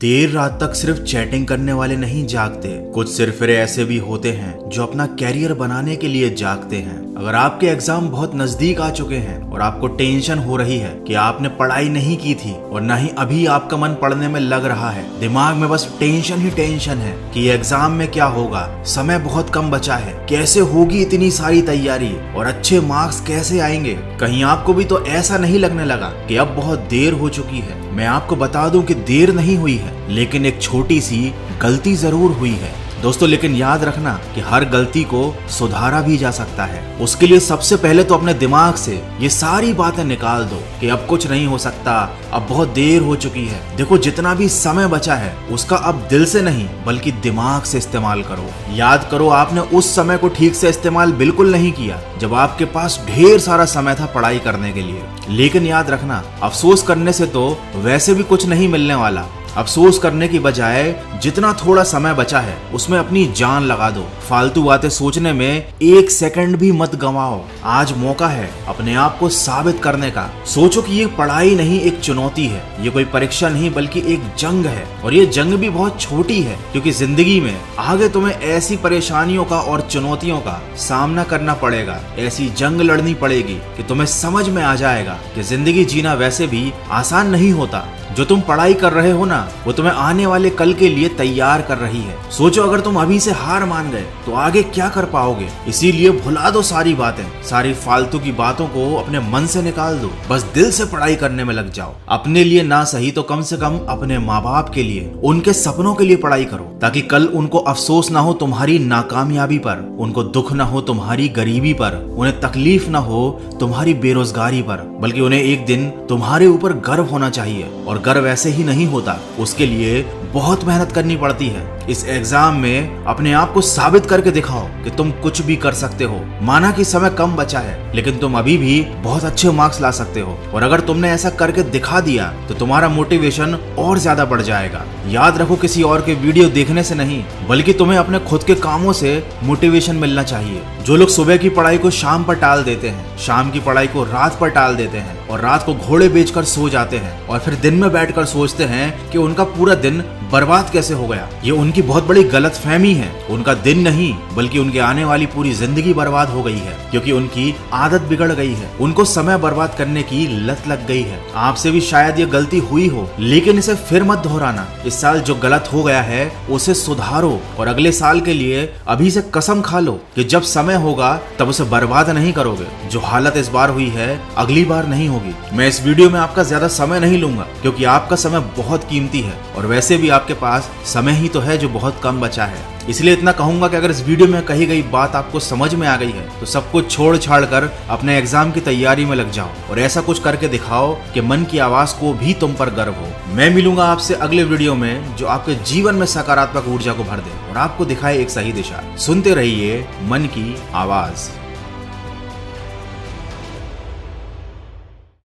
देर रात तक सिर्फ चैटिंग करने वाले नहीं जागते, कुछ सिरफिरे ऐसे भी होते हैं जो अपना कैरियर बनाने के लिए जागते हैं। अगर आपके एग्जाम बहुत नजदीक आ चुके हैं और आपको टेंशन हो रही है कि आपने पढ़ाई नहीं की थी और ना ही अभी आपका मन पढ़ने में लग रहा है, दिमाग में बस टेंशन ही टेंशन है कि एग्जाम में क्या होगा, समय बहुत कम बचा है, कैसे होगी इतनी सारी तैयारी और अच्छे मार्क्स कैसे आएंगे, कहीं आपको भी तो ऐसा नहीं लगने लगा कि अब बहुत देर हो चुकी है। मैं आपको बता दूं कि देर नहीं हुई है, लेकिन एक छोटी सी गलती जरूर हुई है दोस्तों। लेकिन याद रखना कि हर गलती को सुधारा भी जा सकता है। उसके लिए सबसे पहले तो अपने दिमाग से ये सारी बातें निकाल दो कि अब कुछ नहीं हो सकता, अब बहुत देर हो चुकी है। देखो, जितना भी समय बचा है उसका अब दिल से नहीं बल्कि दिमाग से इस्तेमाल करो। याद करो, आपने उस समय को ठीक से इस्तेमाल बिल्कुल नहीं किया जब आपके पास ढेर सारा समय था पढ़ाई करने के लिए। लेकिन याद रखना, अफसोस करने से तो वैसे भी कुछ नहीं मिलने वाला। अफसोस करने की बजाय जितना थोड़ा समय बचा है उसमें अपनी जान लगा दो। फालतू बातें सोचने में एक सेकंड भी मत गंवाओ। आज मौका है अपने आप को साबित करने का। सोचो कि ये पढ़ाई नहीं एक चुनौती है, ये कोई परीक्षा नहीं बल्कि एक जंग है। और ये जंग भी बहुत छोटी है, क्योंकि जिंदगी में आगे तुम्हें ऐसी परेशानियों का और चुनौतियों का सामना करना पड़ेगा, ऐसी जंग लड़नी पड़ेगी कि तुम्हें समझ में आ जाएगा कि जिंदगी जीना वैसे भी आसान नहीं होता। जो तुम पढ़ाई कर रहे हो ना, वो तुम्हें आने वाले कल के लिए तैयार कर रही है। सोचो, अगर तुम अभी से हार मान गए तो आगे क्या कर पाओगे। इसीलिए भुला दो सारी बातें, सारी फालतू की बातों को अपने मन से निकाल दो। बस दिल से पढ़ाई करने में लग जाओ। अपने लिए ना सही तो कम से कम अपने माँ बाप के लिए, उनके सपनों के लिए पढ़ाई करो, ताकि कल उनको अफसोस ना हो तुम्हारी नाकामयाबी पर, उनको दुख ना हो तुम्हारी गरीबी पर, उन्हें तकलीफ ना हो तुम्हारी बेरोजगारी पर, बल्कि उन्हें एक दिन तुम्हारे ऊपर गर्व होना चाहिए। और गर्व ऐसे ही नहीं होता, उसके लिए बहुत मेहनत करनी पड़ती है। इस एग्जाम में अपने आप को साबित करके दिखाओ कि तुम कुछ भी कर सकते हो। माना कि समय कम बचा है, लेकिन तुम अभी भी बहुत अच्छे मार्क्स ला सकते हो। और अगर तुमने ऐसा करके दिखा दिया तो तुम्हारा मोटिवेशन और ज्यादा बढ़ जाएगा। याद रखो, किसी और के वीडियो देखने से नहीं बल्कि तुम्हें अपने खुद के कामों से मोटिवेशन मिलना चाहिए। जो लोग सुबह की पढ़ाई को शाम पर टाल देते हैं, शाम की पढ़ाई को रात पर टाल देते हैं और रात को घोड़े बेचकर सो जाते हैं और फिर दिन में बैठकर सोचते हैं कि उनका पूरा दिन बर्बाद कैसे हो गया, ये उनकी बहुत बड़ी गलतफहमी है। उनका दिन नहीं बल्कि उनके आने वाली पूरी जिंदगी बर्बाद हो गई है, क्योंकि उनकी आदत बिगड़ गई है। उनको समय बर्बाद करने की लत लग गई है। आपसे भी शायद ये गलती हुई हो, लेकिन इसे फिर मत दोहराना। इस साल जो गलत हो गया है उसे सुधारो और अगले साल के लिए अभी से कसम खा लो कि जब समय होगा तब उसे बर्बाद नहीं करोगे। जो हालत इस बार हुई है अगली बार नहीं होगी। मैं इस वीडियो में आपका ज्यादा समय नहीं लूंगा, क्योंकि आपका समय बहुत कीमती है और वैसे भी आपके पास समय ही तो है जो बहुत कम बचा है। इसलिए इतना कहूंगा कि अगर इस वीडियो में कही गई बात आपको समझ में आ गई है तो सब कुछ छोड़ छाड़ कर अपने एग्जाम की तैयारी में लग जाओ और ऐसा कुछ करके दिखाओ कि मन की आवाज को भी तुम पर गर्व हो। मैं मिलूंगा आपसे अगले वीडियो में जो आपके जीवन में सकारात्मक ऊर्जा को भर दे और आपको दिखाए एक सही दिशा। सुनते रहिए मन की आवाज।